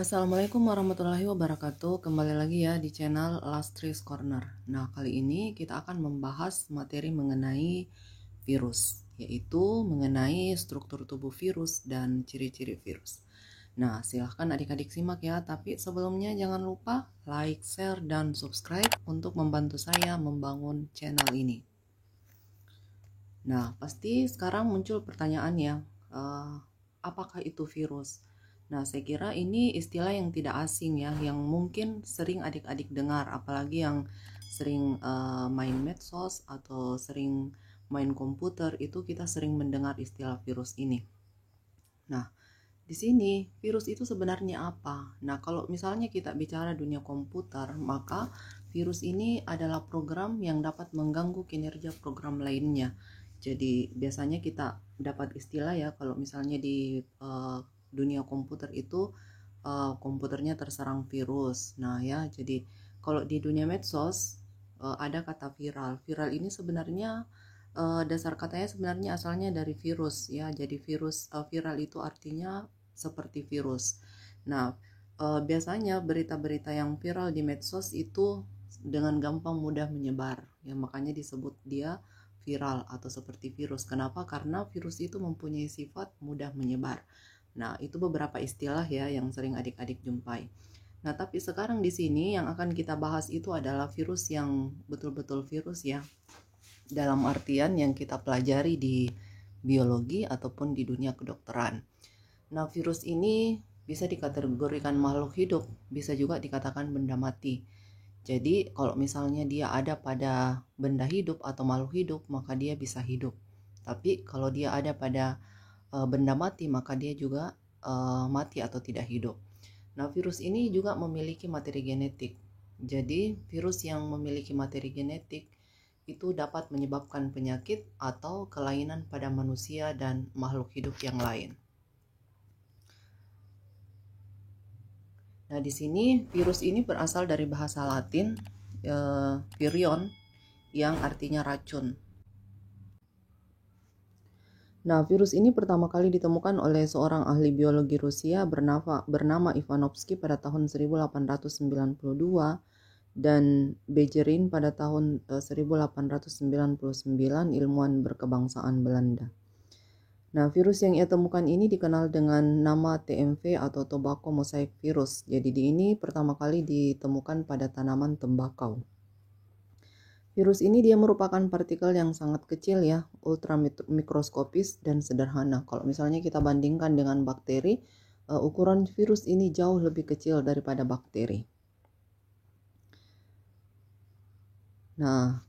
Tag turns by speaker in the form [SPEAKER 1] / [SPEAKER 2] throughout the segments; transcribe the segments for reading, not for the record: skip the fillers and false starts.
[SPEAKER 1] Assalamualaikum warahmatullahi wabarakatuh. Kembali lagi ya di channel Lastris Corner. Nah, kali ini kita akan membahas materi mengenai virus, yaitu mengenai struktur tubuh virus dan ciri-ciri virus. Nah, silahkan adik-adik simak ya. Tapi sebelumnya jangan lupa like, share, dan subscribe untuk membantu saya membangun channel ini. Nah, pasti sekarang muncul pertanyaan ya, apakah itu virus? Nah, saya kira ini istilah yang tidak asing ya, yang mungkin sering adik-adik dengar, apalagi yang sering main medsos atau sering main komputer, itu kita sering mendengar istilah virus ini. Nah, di sini virus itu sebenarnya apa? Nah, kalau misalnya kita bicara dunia komputer, maka virus ini adalah program yang dapat mengganggu kinerja program lainnya. Jadi biasanya kita dapat istilah ya, kalau misalnya di dunia komputer itu komputernya terserang virus. Nah ya, jadi kalau di dunia medsos ada kata viral. Viral ini sebenarnya dasar katanya sebenarnya asalnya dari virus ya. Jadi virus viral itu artinya seperti virus. Nah, biasanya berita-berita yang viral di medsos itu dengan gampang mudah menyebar. Ya, makanya disebut dia viral atau seperti virus. Kenapa? Karena virus itu mempunyai sifat mudah menyebar. Nah, itu beberapa istilah ya yang sering adik-adik jumpai. Nah, tapi sekarang di sini yang akan kita bahas itu adalah virus yang betul-betul virus ya. Dalam artian yang kita pelajari di biologi ataupun di dunia kedokteran. Nah, virus ini bisa dikategorikan makhluk hidup, bisa juga dikatakan benda mati. Jadi, kalau misalnya dia ada pada benda hidup atau makhluk hidup, maka dia bisa hidup. Tapi kalau dia ada pada benda mati, maka dia juga mati atau tidak hidup. Nah, virus ini juga memiliki materi genetik. Jadi, virus yang memiliki materi genetik itu dapat menyebabkan penyakit atau kelainan pada manusia dan makhluk hidup yang lain. Nah, di sini virus ini berasal dari bahasa Latin virion yang artinya racun. Nah, virus ini pertama kali ditemukan oleh seorang ahli biologi Rusia bernama Ivanovsky pada tahun 1892 dan Bejerin pada tahun 1899, ilmuwan berkebangsaan Belanda. Nah, virus yang ia temukan ini dikenal dengan nama TMV atau Tobacco Mosaic Virus. Jadi ini pertama kali ditemukan pada tanaman tembakau. Virus ini dia merupakan partikel yang sangat kecil ya, ultramikroskopis dan sederhana. Kalau misalnya kita bandingkan dengan bakteri, ukuran virus ini jauh lebih kecil daripada bakteri. Nah,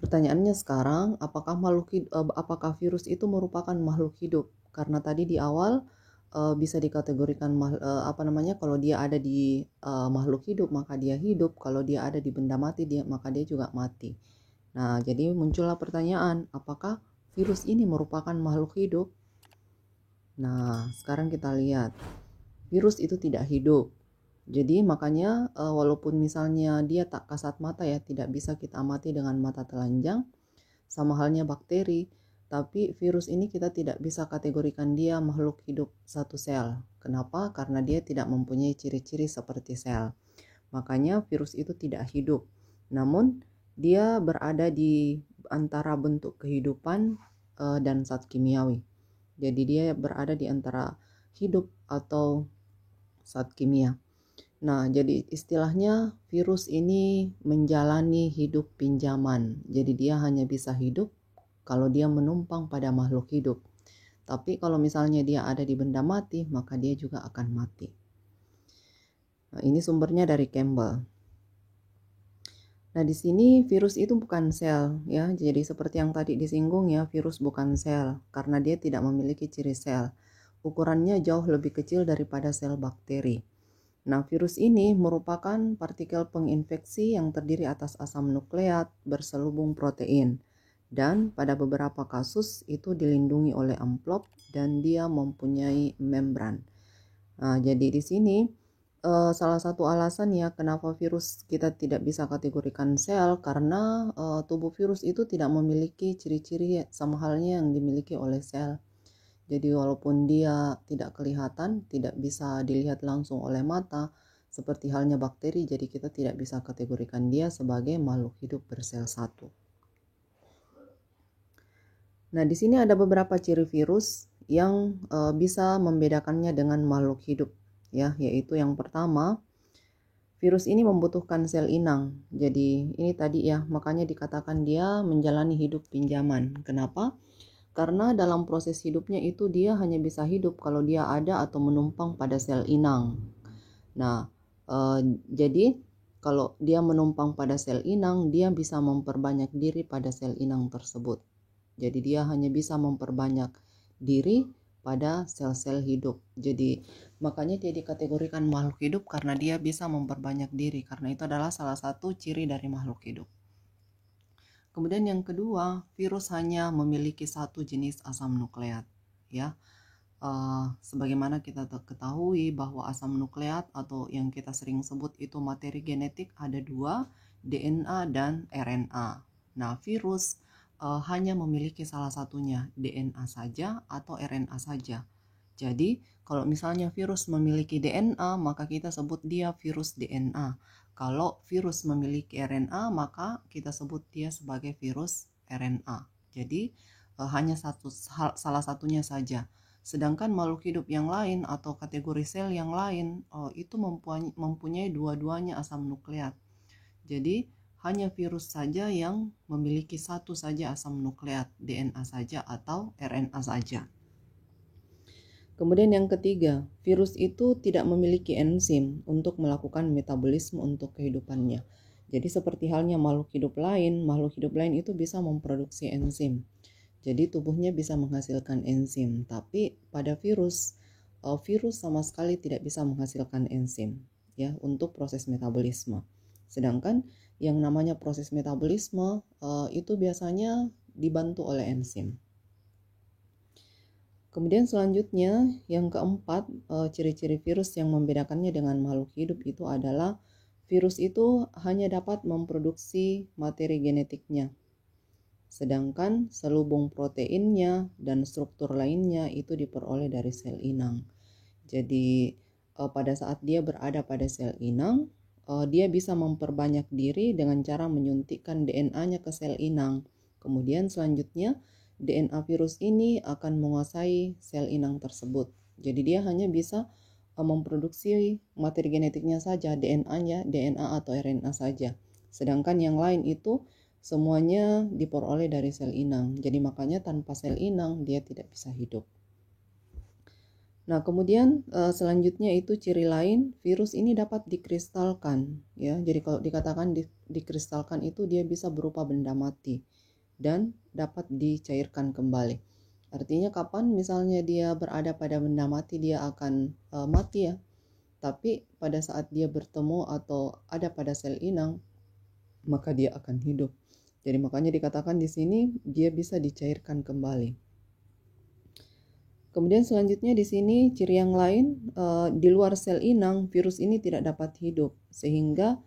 [SPEAKER 1] pertanyaannya sekarang, apakah virus itu merupakan makhluk hidup? Karena tadi di awal bisa dikategorikan kalau dia ada di makhluk hidup maka dia hidup, kalau dia ada di benda mati maka dia juga mati. Nah, jadi muncullah pertanyaan, apakah virus ini merupakan makhluk hidup? Nah, sekarang kita lihat, virus itu tidak hidup. Jadi makanya walaupun misalnya dia tak kasat mata ya, tidak bisa kita amati dengan mata telanjang, sama halnya bakteri, tapi virus ini kita tidak bisa kategorikan dia makhluk hidup satu sel. Kenapa? Karena dia tidak mempunyai ciri-ciri seperti sel. Makanya virus itu tidak hidup. Namun dia berada di antara bentuk kehidupan dan zat kimiawi. Jadi dia berada di antara hidup atau zat kimia. Nah, jadi istilahnya virus ini menjalani hidup pinjaman. Jadi dia hanya bisa hidup kalau dia menumpang pada makhluk hidup. Tapi kalau misalnya dia ada di benda mati, maka dia juga akan mati. Nah, ini sumbernya dari Campbell. Nah, di sini virus itu bukan sel ya. Jadi seperti yang tadi disinggung ya, virus bukan sel karena dia tidak memiliki ciri sel. Ukurannya jauh lebih kecil daripada sel bakteri. Nah, virus ini merupakan partikel penginfeksi yang terdiri atas asam nukleat berselubung protein. Dan pada beberapa kasus itu dilindungi oleh amplop dan dia mempunyai membran. Nah, jadi di sini salah satu alasan ya kenapa virus kita tidak bisa kategorikan sel karena tubuh virus itu tidak memiliki ciri-ciri sama halnya yang dimiliki oleh sel. Jadi walaupun dia tidak kelihatan, tidak bisa dilihat langsung oleh mata, seperti halnya bakteri, jadi kita tidak bisa kategorikan dia sebagai makhluk hidup bersel satu. Nah, di sini ada beberapa ciri virus yang bisa membedakannya dengan makhluk hidup, ya, yaitu yang pertama, virus ini membutuhkan sel inang. Jadi ini tadi ya, makanya dikatakan dia menjalani hidup pinjaman. Kenapa? Karena dalam proses hidupnya itu dia hanya bisa hidup kalau dia ada atau menumpang pada sel inang. Nah, jadi kalau dia menumpang pada sel inang, dia bisa memperbanyak diri pada sel inang tersebut. Jadi dia hanya bisa memperbanyak diri pada sel-sel hidup. Jadi makanya dia dikategorikan makhluk hidup karena dia bisa memperbanyak diri. Karena itu adalah salah satu ciri dari makhluk hidup. Kemudian yang kedua, virus hanya memiliki satu jenis asam nukleat. Ya, sebagaimana kita ketahui bahwa asam nukleat atau yang kita sering sebut itu materi genetik ada dua, DNA dan RNA. Nah, virus hanya memiliki salah satunya, DNA saja atau RNA saja. Jadi, kalau misalnya virus memiliki DNA, maka kita sebut dia virus DNA. Kalau virus memiliki RNA, maka kita sebut dia sebagai virus RNA. Jadi, hanya salah satunya saja. Sedangkan makhluk hidup yang lain atau kategori sel yang lain itu mempunyai dua-duanya asam nukleat. Jadi hanya virus saja yang memiliki satu saja asam nukleat, DNA saja atau RNA saja. Kemudian yang ketiga, virus itu tidak memiliki enzim untuk melakukan metabolisme untuk kehidupannya. Jadi seperti halnya makhluk hidup lain itu bisa memproduksi enzim. Jadi tubuhnya bisa menghasilkan enzim, tapi pada virus sama sekali tidak bisa menghasilkan enzim ya untuk proses metabolisme. Sedangkan yang namanya proses metabolisme itu biasanya dibantu oleh enzim. Kemudian selanjutnya yang keempat, ciri-ciri virus yang membedakannya dengan makhluk hidup itu adalah virus itu hanya dapat memproduksi materi genetiknya. Sedangkan selubung proteinnya dan struktur lainnya itu diperoleh dari sel inang. Jadi pada saat dia berada pada sel inang, dia bisa memperbanyak diri dengan cara menyuntikkan DNA-nya ke sel inang. Kemudian selanjutnya DNA virus ini akan menguasai sel inang tersebut. Jadi dia hanya bisa memproduksi materi genetiknya saja, DNA atau RNA saja. Sedangkan yang lain itu semuanya diperoleh dari sel inang. Jadi makanya tanpa sel inang dia tidak bisa hidup. Nah, kemudian selanjutnya itu ciri lain, virus ini dapat dikristalkan ya. Jadi kalau dikatakan dikristalkan itu dia bisa berupa benda mati dan dapat dicairkan kembali. Artinya kapan misalnya dia berada pada benda mati dia akan mati ya. Tapi pada saat dia bertemu atau ada pada sel inang maka dia akan hidup. Jadi makanya dikatakan di sini dia bisa dicairkan kembali. Kemudian selanjutnya di sini ciri yang lain, di luar sel inang virus ini tidak dapat hidup sehingga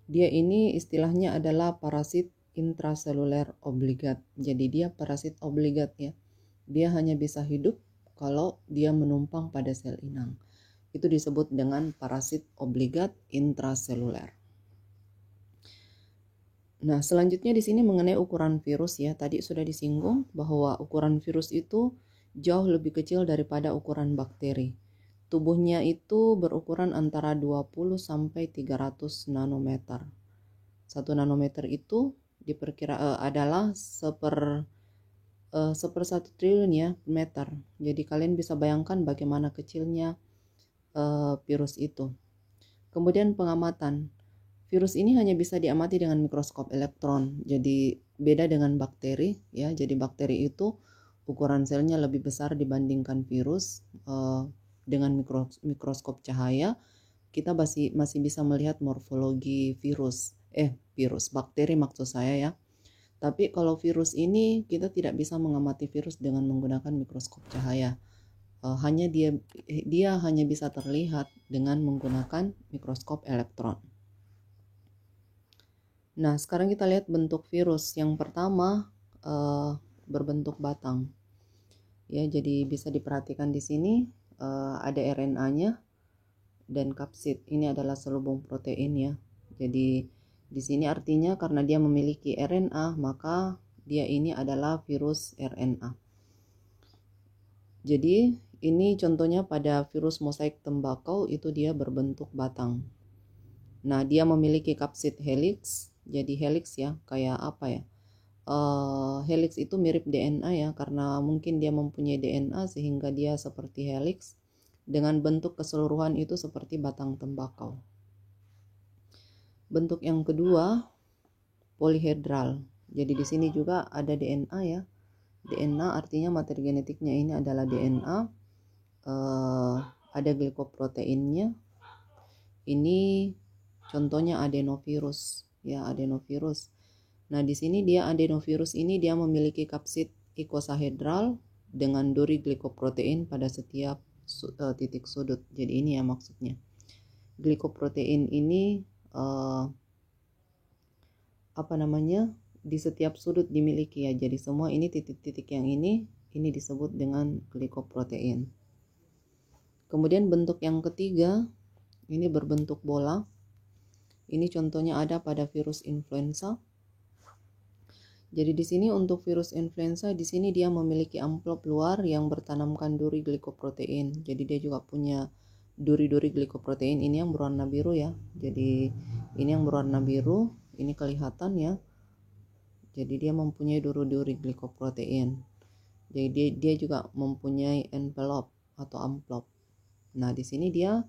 [SPEAKER 1] dia ini istilahnya adalah parasit intraseluler obligat. Jadi dia parasit obligat ya. Dia hanya bisa hidup kalau dia menumpang pada sel inang. Itu disebut dengan parasit obligat intraseluler. Nah, selanjutnya di sini mengenai ukuran virus ya. Tadi sudah disinggung bahwa ukuran virus itu jauh lebih kecil daripada ukuran bakteri. Tubuhnya itu berukuran antara 20 sampai 300 nanometer. 1 nanometer itu adalah seper 1 triliun ya meter. Jadi kalian bisa bayangkan bagaimana kecilnya virus itu. Kemudian pengamatan. Virus ini hanya bisa diamati dengan mikroskop elektron. Jadi beda dengan bakteri ya. Jadi bakteri itu ukuran selnya lebih besar dibandingkan virus. Dengan mikroskop cahaya kita masih bisa melihat morfologi bakteri maksud saya ya. Tapi kalau virus ini kita tidak bisa mengamati virus dengan menggunakan mikroskop cahaya. Hanya dia hanya bisa terlihat dengan menggunakan mikroskop elektron. Nah, sekarang kita lihat bentuk virus. Yang pertama berbentuk batang. Ya, jadi bisa diperhatikan di sini ada RNA-nya dan kapsid. Ini adalah selubung protein ya. Jadi di sini artinya karena dia memiliki RNA, maka dia ini adalah virus RNA. Jadi ini contohnya pada virus mosaik tembakau, itu dia berbentuk batang. Nah, dia memiliki kapsid helix. Jadi helix ya, kayak apa ya? Helix itu mirip DNA ya, karena mungkin dia mempunyai DNA sehingga dia seperti helix dengan bentuk keseluruhan itu seperti batang tembakau. Bentuk yang kedua polihedral. Jadi di sini juga ada DNA ya. DNA artinya materi genetiknya ini adalah DNA. Ada glikoproteinnya. Ini contohnya adenovirus ya, adenovirus. Nah, di sini dia adenovirus ini dia memiliki kapsid ikosahedral dengan duri glikoprotein pada setiap titik sudut. Jadi ini ya maksudnya. Glikoprotein ini di setiap sudut dimiliki ya. Jadi semua ini titik-titik yang ini disebut dengan glikoprotein. Kemudian bentuk yang ketiga ini berbentuk bola. Ini contohnya ada pada virus influenza. Jadi di sini untuk virus influenza, di sini dia memiliki amplop luar yang bertanamkan duri glikoprotein. Jadi dia juga punya duri-duri glikoprotein ini yang berwarna biru ya. Jadi ini yang berwarna biru, ini kelihatan ya. Jadi dia mempunyai duri-duri glikoprotein. Jadi dia juga mempunyai envelope atau amplop. Nah, di sini dia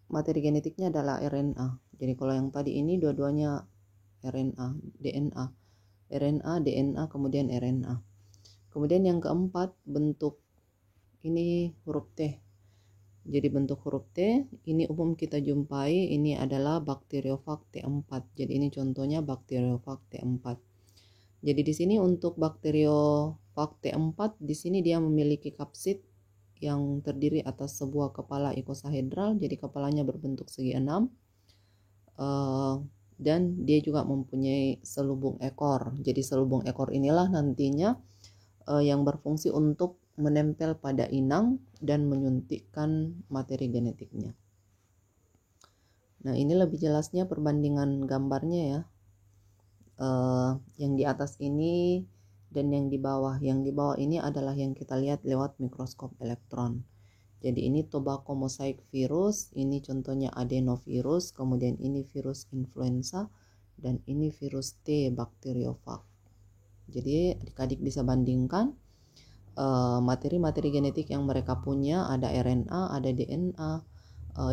[SPEAKER 1] materi genetiknya adalah RNA. Jadi kalau yang tadi ini dua-duanya RNA, DNA, RNA, DNA, kemudian RNA. Kemudian yang keempat bentuk ini huruf T. Jadi bentuk huruf T ini umum kita jumpai, ini adalah bakteriofag T4. Jadi ini contohnya bakteriofag T4. Jadi di sini untuk bakteriofag T4 di sini dia memiliki kapsid yang terdiri atas sebuah kepala ikosahedral. Jadi kepalanya berbentuk segi 6. Dan dia juga mempunyai selubung ekor. Jadi selubung ekor inilah nantinya yang berfungsi untuk menempel pada inang dan menyuntikkan materi genetiknya. Nah, ini lebih jelasnya perbandingan gambarnya ya. Yang di atas ini dan yang di bawah. Yang di bawah ini adalah yang kita lihat lewat mikroskop elektron. Jadi ini tobacco mosaic virus, ini contohnya adenovirus, kemudian ini virus influenza, dan ini virus T bakteriofag. Jadi adik-adik bisa bandingkan materi-materi genetik yang mereka punya, ada RNA, ada DNA,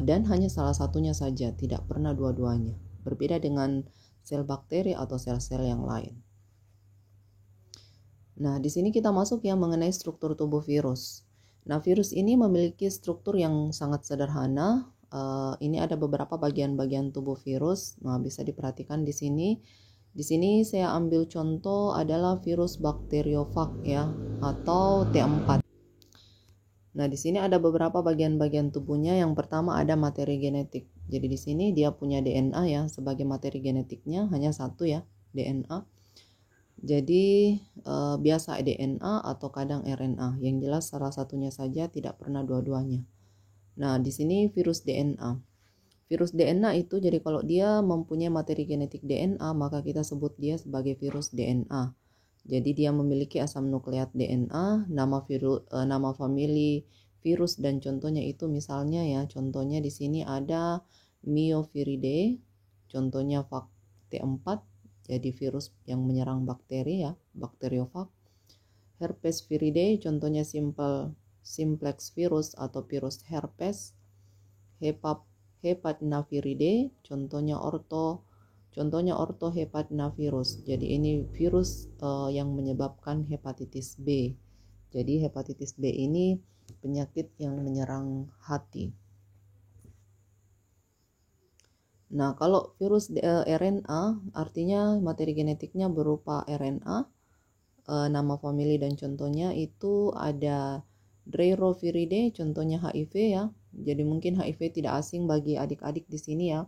[SPEAKER 1] dan hanya salah satunya saja, tidak pernah dua-duanya. Berbeda dengan sel bakteri atau sel-sel yang lain. Nah, di sini kita masuk ya mengenai struktur tubuh virus. Nah, virus ini memiliki struktur yang sangat sederhana. Ini ada beberapa bagian-bagian tubuh virus. Nah, bisa diperhatikan di sini. Di sini saya ambil contoh adalah virus bakteriofag ya, atau T4. Nah, di sini ada beberapa bagian-bagian tubuhnya. Yang pertama ada materi genetik. Jadi di sini dia punya DNA ya sebagai materi genetiknya, hanya satu ya, DNA. Jadi biasa DNA atau kadang RNA. Yang jelas salah satunya saja, tidak pernah dua-duanya. Nah, di sini virus DNA. Virus DNA itu jadi kalau dia mempunyai materi genetik DNA, maka kita sebut dia sebagai virus DNA. Jadi dia memiliki asam nukleat DNA, nama famili virus dan contohnya itu misalnya ya, contohnya di sini ada Myoviridae, contohnya T4. Jadi virus yang menyerang bakteri ya, bakteriofag. Herpes viridae, contohnya simplex virus atau virus herpes. Hepatnaviridae, contohnya orthohepatnavirus. Jadi ini virus yang menyebabkan hepatitis B. Jadi hepatitis B ini penyakit yang menyerang hati. Nah, kalau virus RNA artinya materi genetiknya berupa RNA. Nama famili dan contohnya itu ada Dreyroviridae, contohnya HIV ya. Jadi mungkin HIV tidak asing bagi adik-adik di sini ya.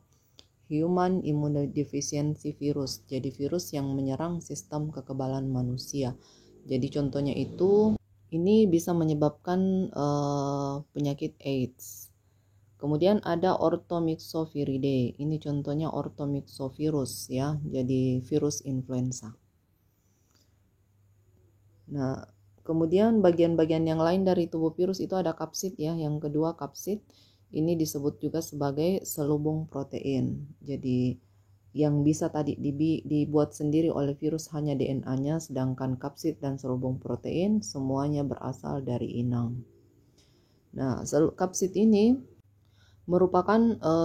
[SPEAKER 1] Human Immunodeficiency Virus. Jadi virus yang menyerang sistem kekebalan manusia. Jadi contohnya itu ini bisa menyebabkan penyakit AIDS. Kemudian ada Orthomyxoviridae. Ini contohnya orthomyxovirus ya, jadi virus influenza. Nah, kemudian bagian-bagian yang lain dari tubuh virus itu ada kapsid ya. Yang kedua kapsid ini disebut juga sebagai selubung protein. Jadi yang bisa tadi dibuat sendiri oleh virus hanya DNA-nya, sedangkan kapsid dan selubung protein semuanya berasal dari inang. Nah, kapsid ini merupakan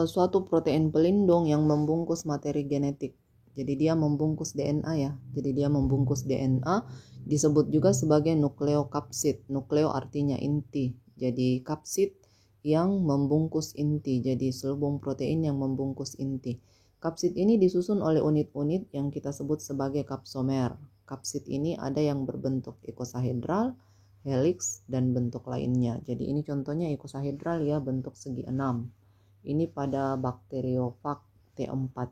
[SPEAKER 1] suatu protein pelindung yang membungkus materi genetik. Jadi dia membungkus DNA ya. Jadi dia membungkus DNA, disebut juga sebagai nukleokapsid. Nukleo artinya inti. Jadi kapsid yang membungkus inti. Jadi selubung protein yang membungkus inti. Kapsid ini disusun oleh unit-unit yang kita sebut sebagai kapsomer. Kapsid ini ada yang berbentuk ikosahedral, helix, dan bentuk lainnya. Jadi ini contohnya ikosahedral ya, bentuk segi 6. Ini pada bakteriofag T4.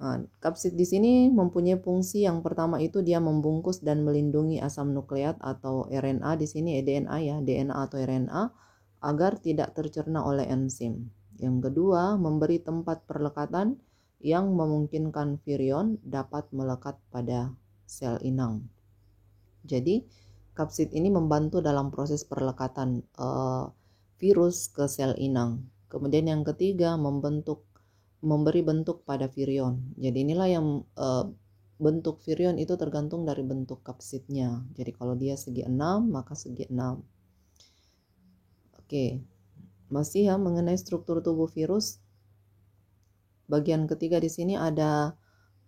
[SPEAKER 1] Nah, kapsid di sini mempunyai fungsi yang pertama itu dia membungkus dan melindungi asam nukleat atau RNA, di sini DNA ya, DNA atau RNA agar tidak tercerna oleh enzim. Yang kedua, memberi tempat perlekatan yang memungkinkan virion dapat melekat pada sel inang. Jadi, kapsid ini membantu dalam proses perlekatan virus ke sel inang. Kemudian yang ketiga, memberi bentuk pada virion. Jadi inilah yang bentuk virion itu tergantung dari bentuk kapsidnya. Jadi kalau dia segi 6, maka segi 6. Oke. Masih ya mengenai struktur tubuh virus. Bagian ketiga di sini ada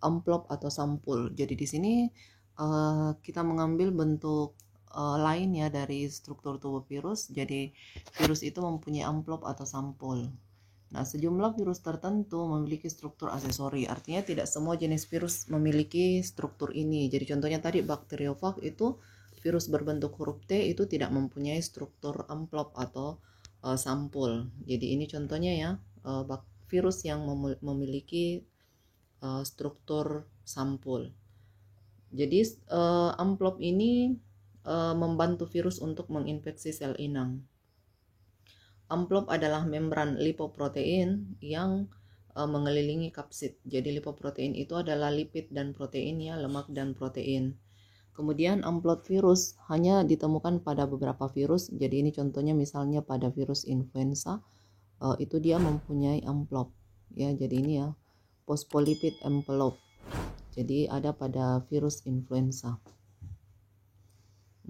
[SPEAKER 1] amplop atau sampul. Jadi di sini kita mengambil bentuk lain ya dari struktur tubuh virus. Jadi virus itu mempunyai amplop atau sampul. Nah, sejumlah virus tertentu memiliki struktur aksesori. Artinya tidak semua jenis virus memiliki struktur ini. Jadi contohnya tadi bakteriofag itu virus berbentuk huruf T itu tidak mempunyai struktur amplop atau sampul. Jadi ini contohnya ya virus yang memiliki struktur sampul. Jadi amplop ini membantu virus untuk menginfeksi sel inang. Amplop adalah membran lipoprotein yang mengelilingi kapsid. Jadi lipoprotein itu adalah lipid dan protein ya, lemak dan protein. Kemudian amplop virus hanya ditemukan pada beberapa virus. Jadi ini contohnya misalnya pada virus influenza itu dia mempunyai amplop ya. Jadi ini ya phospholipid envelope. Jadi ada pada virus influenza.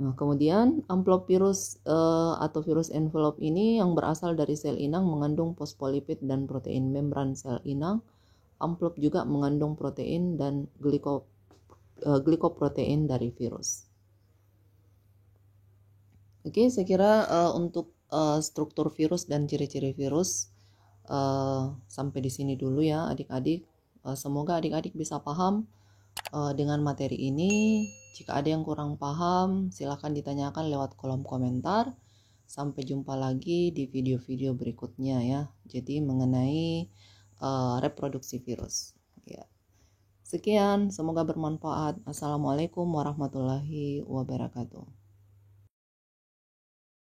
[SPEAKER 1] Nah, kemudian amplop virus atau virus envelope ini yang berasal dari sel inang mengandung fosfolipid dan protein membran sel inang. Amplop juga mengandung protein dan glikoprotein dari virus. Oke, saya kira untuk struktur virus dan ciri-ciri virus sampai di sini dulu ya adik-adik. Semoga adik-adik bisa paham dengan materi ini. Jika ada yang kurang paham, silakan ditanyakan lewat kolom komentar. Sampai jumpa lagi di video-video berikutnya ya. Jadi mengenai reproduksi virus. Ya. Sekian, semoga bermanfaat. Assalamualaikum warahmatullahi wabarakatuh.